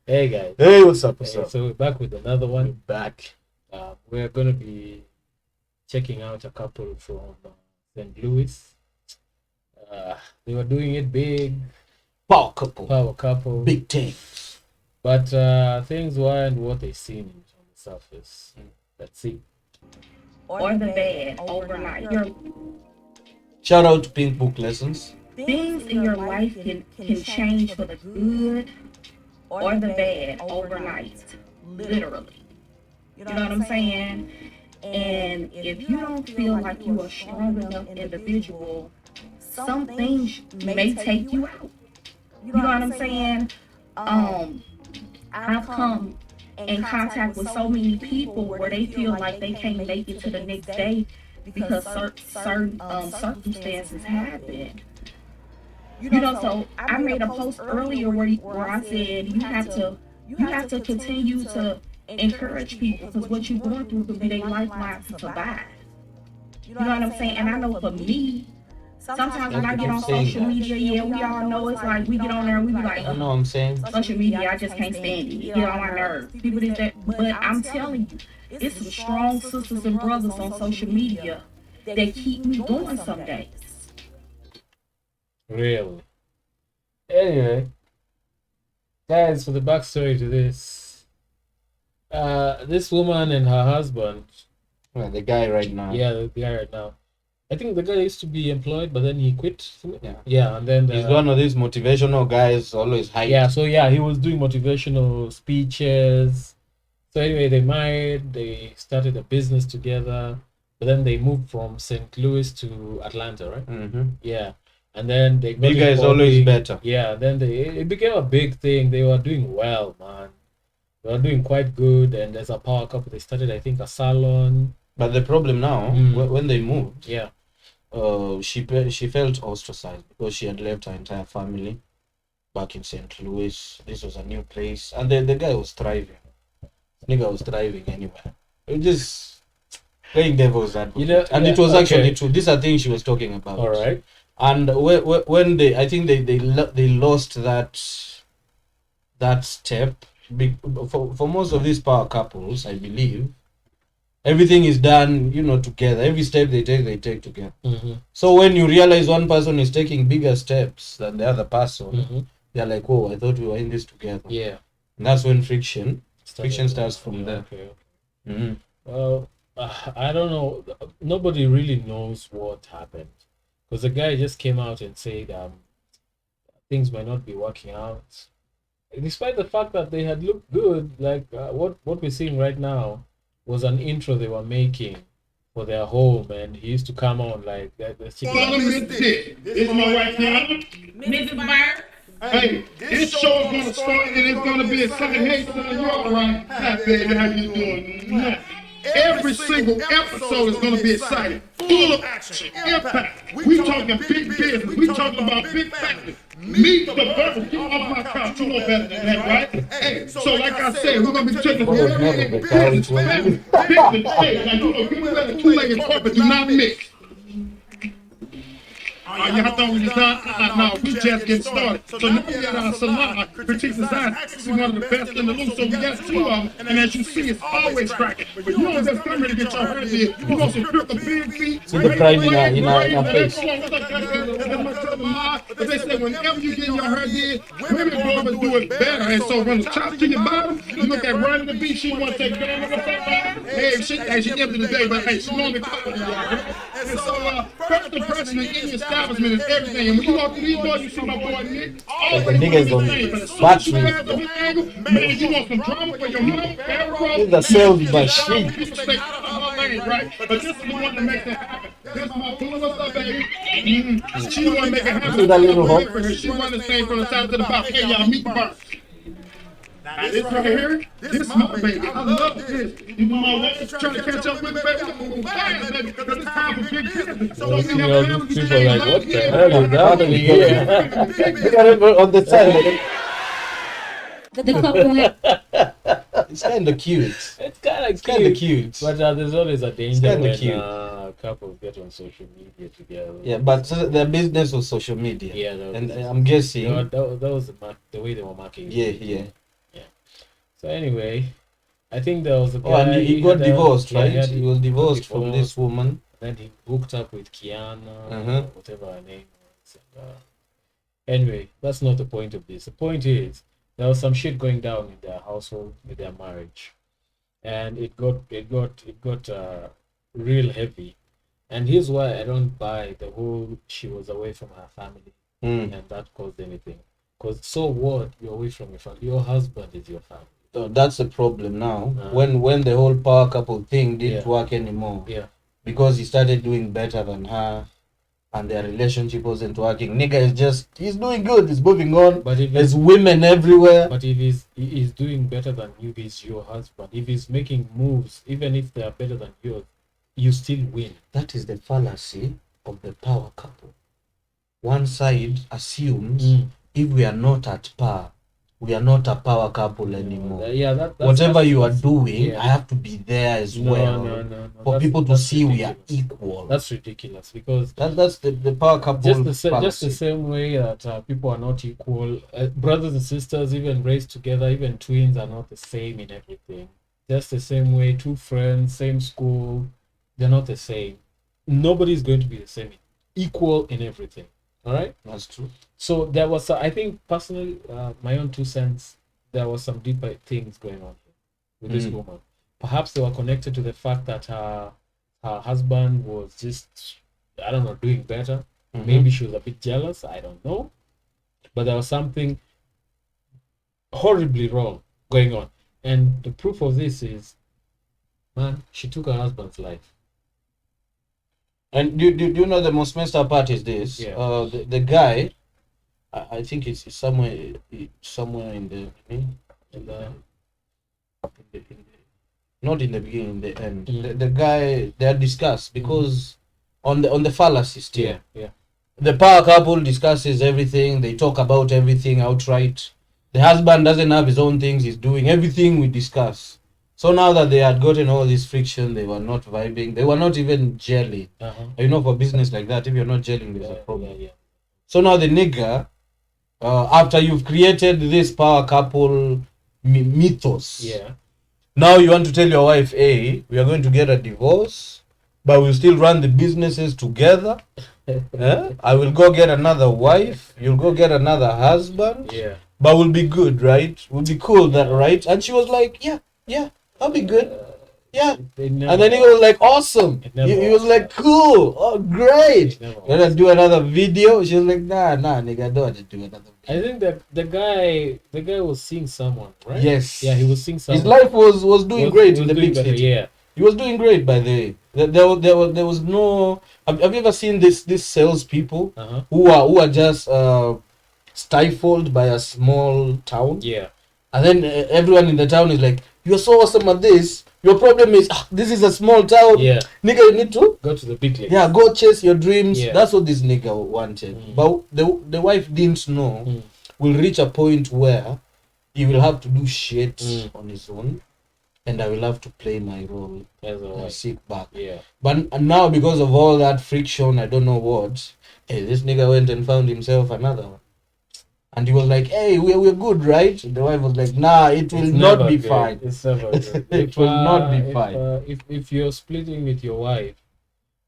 Hey guys. Hey, what's up? What's Hey, up? so we're back with another We're one. back. We're gonna be checking out a couple from St. Louis. They were doing it big, Power couple. power couple, Big things. but things weren't what they seemed on the surface. Let's see. Or the bad overnight. Your Shout out to Pink Book Lessons. things in your life can change for the good or the bad overnight. Literally. You know what I'm saying? And if you don't feel like you are a strong enough individual, some things may take you out. You know what I'm saying? I've come in contact with so many people where they feel like they can't make it to the next day because certain circumstances happen. So I made a post earlier where I said you have to continue to encourage people because what you're going through could be their lifeline to survive. You know what I'm saying? And I know for me, sometimes when I get on social media, yeah, we all know it's like we get on there and we be like, You know what I'm saying? social media, I just can't stand it. It get on my nerves. People did that, but I'm telling you, it's some strong sisters and brothers on social media that keep me going some days. Really. Anyway, guys, for the backstory to this, this woman and her husband, Well, the guy right now. yeah, the guy right now. I think the guy used to be employed, but then he quit. Yeah. Yeah, and then He's one of these motivational guys, always hyped. yeah, so yeah, he was doing motivational speeches. So anyway, they married, they started a business together, but then they moved from St. Louis to Atlanta, right? Mm-hmm. Yeah. And then they got Bigger is involved always in- better. Yeah, then it became a big thing. They were doing well, man. They were doing quite good, and as a power couple, they started, I think, a salon. But the problem now, when they moved, Yeah. she felt ostracized because she had left her entire family back in St. Louis. This was a new place, and the guy was thriving. Nigga was thriving anywhere. It was just playing devil's advocate, and it was actually true. These are things she was talking about. All right. And when I think they lost that step. For most of these power couples, I believe, everything is done, together. Every step they take together. Mm-hmm. So when you realize one person is taking bigger steps than the other person, Mm-hmm. they're like, "Oh, I thought we were in this together." Yeah. And that's when friction starts from there. Okay. Mm-hmm. Well, I don't know. Nobody really knows what happened because the guy just came out and said things might not be working out, despite the fact that they had looked good. Like what we're seeing right now was an intro they were making for their home, and he used to come on like that. This is my wife here. Mrs. Bird, Hey, this show is gonna start and it's gonna be exciting. Hey, son, you all right? Hi, baby, how you doing? Every single episode is gonna be exciting, full of action, impact. We talking big business. We talking about big factors. Meet the bird. Get off my couch. You know better than that, right? Hey, so like I said, we're gonna be checking for everything. Business, family, business. Hey, now you know, people let the two-legged carpet do not mix. Y'all thought we was done? No, we just getting started. So now we got our salon, critique design, actually one of the best in the loop. So we got two of them, and as you see, it's always cracking. But you don't just come here to get your hair did. You want some cripple big feet. See the pride in our face. But they say whenever you get your hair did, women barbers do it better. And so from the top to your bottom, you look at running the beat, she want to take down on the hey, she empty the day, but hey, she normally top of y'all. And so, first impression in any establishment is everything. And when you walk through these doors, you see my boy Nick. All the niggas on watch me. Man, you want some drama for your mom? This is a sales machine. People stay out of her lane, right? But this is the one that makes it happen. This is my pull up, baby. She the one to make it happen. See that little hook? She run this thing from the side to the bottom. Hey, y'all, meet the bird. Now, this right here, this is my baby. I love this. You know my wife trying to catch up with me, baby. I'm fast, baby, because it's time for big business. So we have all family these people days, like, what the yeah. hell is happening here? Look at it on the side. the couple It's kind of cute. It's kind of cute. But there's always a danger kinda when cute. couples get on social media together. Yeah, but their business was social media. Yeah, that was And business. I'm guessing. That was the way they were marketing. Yeah. So anyway, I think there was a Oh, and guy. he got divorced, Yeah, right? He was he got divorced from this woman. Then he hooked up with Kiana, Uh-huh. whatever her name was. Anyway, that's not the point of this. The point is there was some shit going down in their household, in their marriage, and it got real heavy. And here's why I don't buy the whole she was away from her family and that caused anything. Because so what? You're away from your family. Your husband is your family. So that's the problem now. When the whole power couple thing didn't work anymore. Yeah. Because he started doing better than her and their relationship wasn't working. Nigga is he's doing good, he's moving on. But if there's women everywhere. But if he's doing better than you, he's your husband. If he's making moves, even if they are better than yours, you still win. That is the fallacy of the power couple. One side assumes if we are not at par, we are not a power couple anymore. Yeah, whatever you are doing, I have to be there as well. No. For people to see ridiculous. We are equal. That's ridiculous because that's the power couple. Just the same way that people are not equal. Brothers and sisters, even raised together, even twins, are not the same in everything. Just the same way, two friends, same school, they're not the same. Nobody's going to be the same. Equal in everything. All right, that's true. So there was, I think, personally, my own 2 cents. There was some deeper things going on here with this woman. Perhaps they were connected to the fact that her husband was just, I don't know, doing better. Maybe she was a bit jealous. I don't know, but there was something horribly wrong going on, and the proof of this is, man, she took her husband's life. And do you know the most messed up part is this? Yeah. The guy, I think it's somewhere in the not in the beginning, in the end. The guy, they are discussed because on the fallacy still. Yeah. The power couple discusses everything. They talk about everything outright. The husband doesn't have his own things. He's doing everything we discuss. So now that they had gotten all this friction, they were not vibing. They were not even gelling. You know, for business like that, if you're not gelling, there's a problem. Yeah. So now the nigga, after you've created this power couple mythos, now you want to tell your wife, hey, we are going to get a divorce, but we'll still run the businesses together. I will go get another wife. You'll go get another husband. Yeah. But we'll be good, right? We'll be cool, that right? And she was like, yeah. I'll be good. Yeah. And then he was like, awesome. He was like, cool. Oh, great. You want to do another video? She was like, nah, nigga, I don't want to do another video. I think that the guy was seeing someone, right? Yes. Yeah, he was seeing someone. His life was doing great in the big city. Yeah. He was doing great, by the way. There was no. Have you ever seen these salespeople who are just stifled by a small town? Yeah. And then everyone in the town is like, you're so awesome at this. Your problem is, this is a small town. Yeah. Nigga, you need to go to the big league. Yeah, go chase your dreams. Yeah. That's what this nigga wanted. But the wife didn't know. Will reach a point where he will have to do shit on his own. And I will have to play my role as and sit back. Yeah. But now, because of all that friction, I don't know what, hey, this nigga went and found himself another one. And he was like, hey, we're good, right? The wife was like, nah, it will not be fine. It's never good. It will not be fine. If you're splitting with your wife,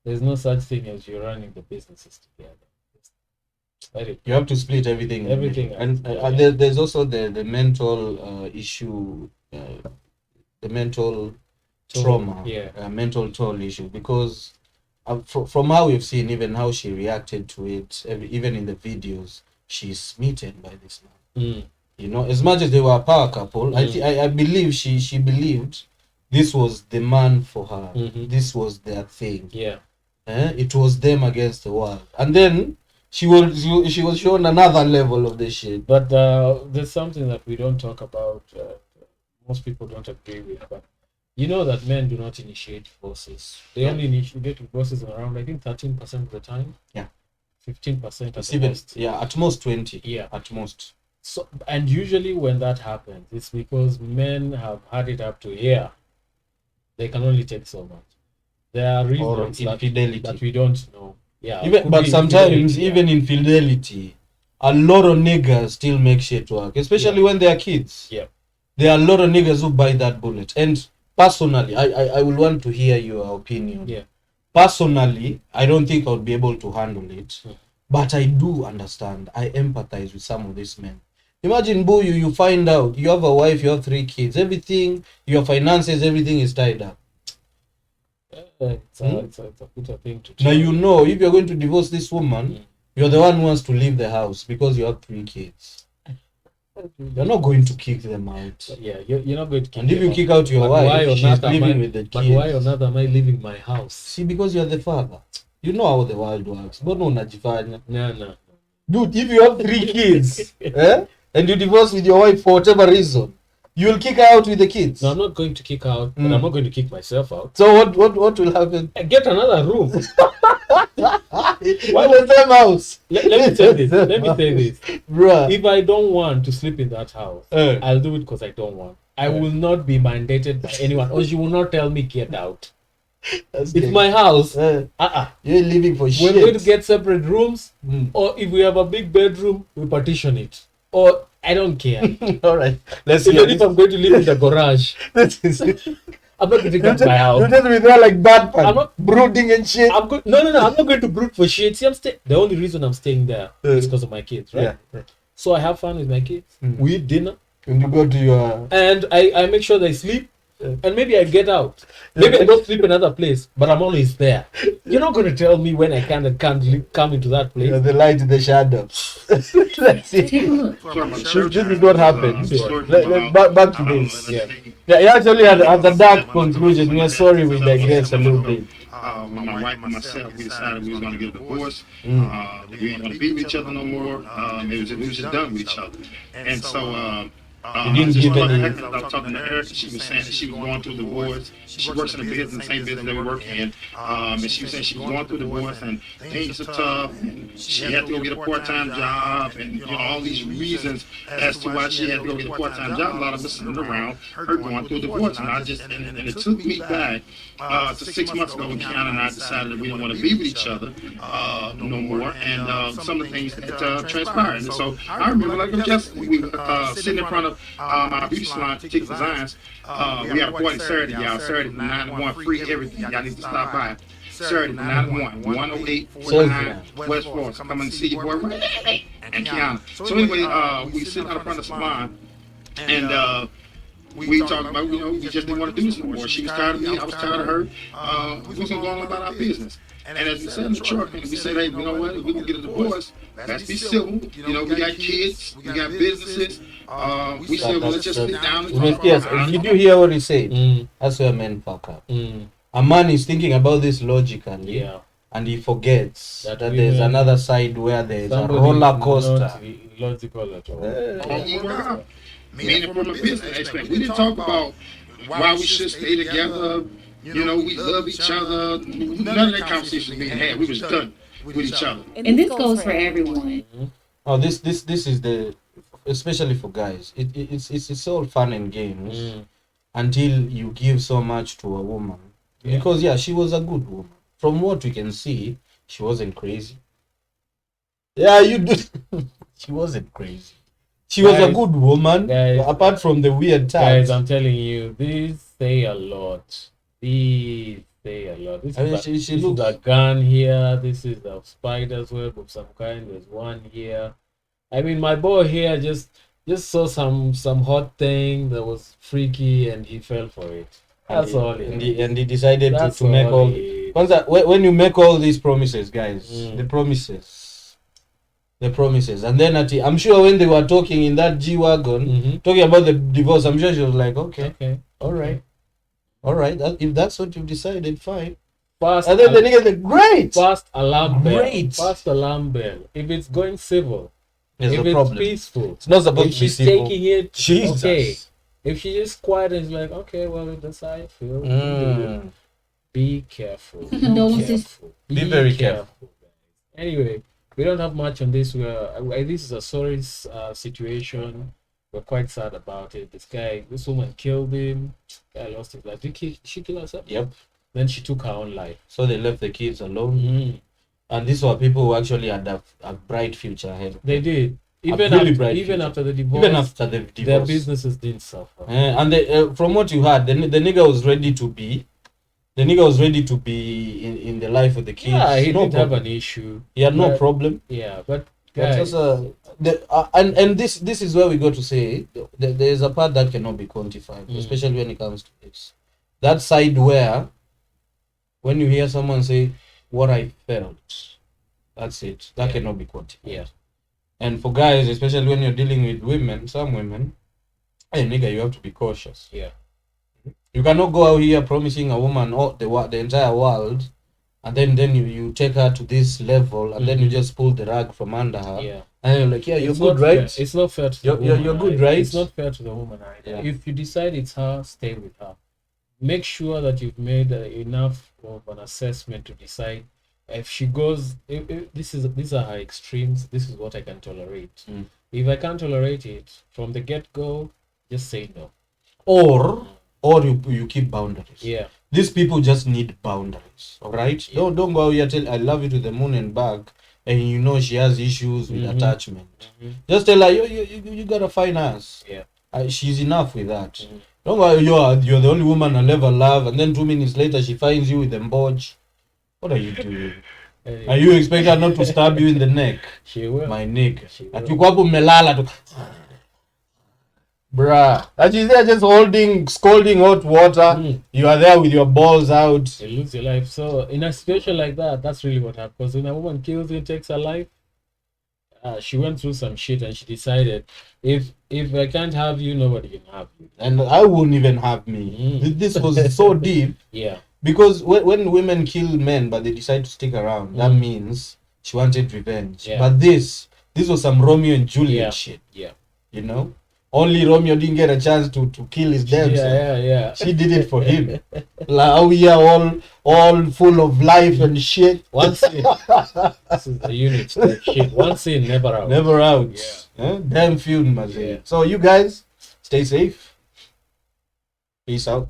there's no such thing as you're running the businesses together. You have to split everything. And there's also the mental issue, the mental trauma, mental toll issue. Because from how we've seen, even how she reacted to it, even in the videos, she's smitten by this man. You know, as much as they were a power couple, I believe she believed this was the man for her. This was their thing. Yeah. It was them against the world. And then she was shown another level of this shit. But there's something that we don't talk about. Most people don't agree with. But you know that men do not initiate divorces. They only initiate divorces around, I think, 13% of the time. Yeah. 15% at even most. At most 20. Yeah, at most. So, and usually when that happens, it's because men have had it up to here. They can only take so much. There are reasons that we don't know. Yeah, but sometimes even infidelity, a lot of niggas still make shit work, especially when they are kids. Yeah, there are a lot of niggas who bite that bullet. And personally, I will want to hear your opinion. Yeah. Personally, I don't think I would be able to handle it. But I do understand. I empathize with some of these men. Imagine, boo, you find out you have a wife, you have 3 kids, everything, your finances, everything is tied up. It's a bitter thing to Now tell. you know if you're going to divorce this woman, you're the one who wants to leave the house because you have 3 kids. You're not going to kick them out. Yeah, you're not going to kick And if them you out. kick out your But why wife, on she's earth am living I- with the kids. But why on earth am I leaving my house? See, because you're the father. You know how the world works. But no, unajifanya. No. Dude, if you have 3 kids, and you divorce with your wife for whatever reason, you'll kick her out with the kids. No, I'm not going to kick out, but I'm not going to kick myself out. So what will happen? Get another room. Why the same house? Let me say this. Let me say this. Bruh. If I don't want to sleep in that house, Eh. I'll do it because I don't want. I will not be mandated by anyone, or she will not tell me get out. That's It's the- my house. Eh, you're living for We're shit. going to get separate rooms, Mm. or if we have a big bedroom, we partition it. Or I don't care. All right. Let's hear Even if I'm going to live in the garage, this. This is- I'm not going to take my house. You just be there like bad I'm not- brooding and shit. I'm no. I'm not going to brood for shit. See, the only reason I'm staying there is because of my kids, right? Yeah. So I have fun with my kids. We eat dinner, When you go to your and I make sure they sleep, and maybe I get out. Maybe I don't sleep in another place, but I'm always there. You're not going to tell me when I can and can't come into that place. the light, the shadow. Let's see. Take a look. This is what happened. Yeah. Back to this. Yeah. Yeah, he actually had a dark conclusion. We are sorry we digress a little bit. When my wife and myself, we decided we was going to get a divorce. We didn't want to be with each other no more. We was just done with each other. And so, You didn't give any- I was talking to her. She was saying that she was going through a divorce. She works in a business, the same business that we work in. And she was saying she was going through a divorce and things are tough. And she had to go get a part-time job, and all these reasons as to why she had to go get a part-time job. A lot of us sitting around her going through a divorce, and and it took me back to 6 months ago when Kiana and I decided that we didn't want to be with each other no more, and some of the things that transpired. And so I remember, like just we sitting in front of our beauty salon, Tick Designs. We had a party Saturday, y'all. Saturday from 9 to 1, free everything. Y'all need to stop by. Saturday from 9 to 1, 10849 West Florida. Come and see your boy Ray and Kiana. So anyway, we sitting out in front of the salon, and we talked about, we just didn't want to do this anymore. She was tired of me, I was tired of her. We was going to go on about our business. And as we sat in the truck, and we said, hey, you know what, if we can get a divorce, let's be civil. We got kids, we got businesses. We said, well, let's just sit down and talk. Yes, did you hear what he said? Mm. That's where men fuck up. Mm. A man is thinking about this logically, Yeah. and he forgets That that there's women- another side where there's a Somebody roller not coaster. logical at all. All work out. Meaning from a business aspect. We didn't talk about why we should stay together. We love each other. None of that conversation was being had. We was done with each other. And this goes for everyone. Oh, this is the, especially for guys. It's all fun and games until you give so much to a woman. Yeah. Because she was a good woman. From what we can see, she wasn't crazy. Yeah, you do. She wasn't crazy. She was a Guys, good woman, guys, apart from the weird Guys, times. I'm telling you, these say a lot. These say a lot. This I mean, is she this looks- is a gun here. This is a spider's web of some kind. There's one here. I mean, my boy here just saw some hot thing that was freaky, and he fell for it. That's all. And he decided That's to make all. it. When you make all these promises, guys, Mm. the promises, and then I'm sure when they were talking in that G-Wagon, Mhm. talking about the divorce, I'm sure she was like, okay, Okay. all right, if that's what you've decided, fine. Fast. And then the nigga said, great. Fast alarm bell. Great. Fast alarm bell. If it's going civil, There's if no it's problem. peaceful, It's not supposed if to be she's simple. taking it, Jesus. okay. If she is quiet and is like, okay, well, if that's how I feel, Mm. be careful. Condolences. Be very careful. guys. Anyway, we don't have much on this. This is a sorry situation. We're quite sad about it. This woman killed him. Guy lost his life. Did she kill herself? Yep. Then she took her own life. So they left the kids alone, Mm. and these were people who actually had a bright future ahead. They did. even really after, bright even future. after the divorce, Even after the divorce, their businesses didn't suffer. and from what you heard, the nigga was ready to be. The nigga was ready to be in the life of the kids. Yeah, he no didn't have problem. an issue. He had no but- problem. Yeah, but But guys, just, and this is where we go to say there is a part that cannot be quantified, especially when it comes to this. That side where when you hear someone say what I felt, that's it. That cannot be quantified. Yeah. And for guys, especially when you're dealing with women, some women, hey nigga, you have to be cautious. Yeah. You cannot go out here promising a woman the entire world, and then you take her to this level, and then you just pull the rug from under her. Yeah. And you're like, yeah, you're It's good, not right? fair. It's not fair to the You're woman. good, either. right? It's not fair to the woman either. Yeah. If you decide it's her, stay with her. Make sure that you've made enough of an assessment to decide if she goes. If these are her extremes. This is what I can tolerate. If I can't tolerate it from the get-go, just say no. Or you keep boundaries. Yeah. These people just need boundaries. All right. Yeah. Don't go out here tell I love you to the moon and back, and you know she has issues with attachment. Just tell her you got a fine ass. Yeah. She's enough with that. Don't go you're the only woman I'll ever love, and then 2 minutes later she finds you with them bodge. What are you doing? Are you expect her not to stab you in the neck? She will. My nigga. She will. Ati uko hapo mmelala tu. Bruh. And she's there just holding, scalding hot water. You are there with your balls out. You lose your life. So in a situation like that, that's really what happens. Because when a woman kills you, takes her life, she went through some shit and she decided, if I can't have you, nobody can have you. And I wouldn't even have me. This was so deep. Yeah. Because when women kill men but they decide to stick around, that means she wanted revenge. Yeah. But this was some Romeo and Juliet shit. Yeah. You know? Only Romeo didn't get a chance to kill his damn self. Yeah. She did it for him. Like how we are all full of life and shit. One scene. This is the unit. Like shit. One scene, never out. Never out. Yeah. Damn film, man. Yeah. So you guys, stay safe. Peace out.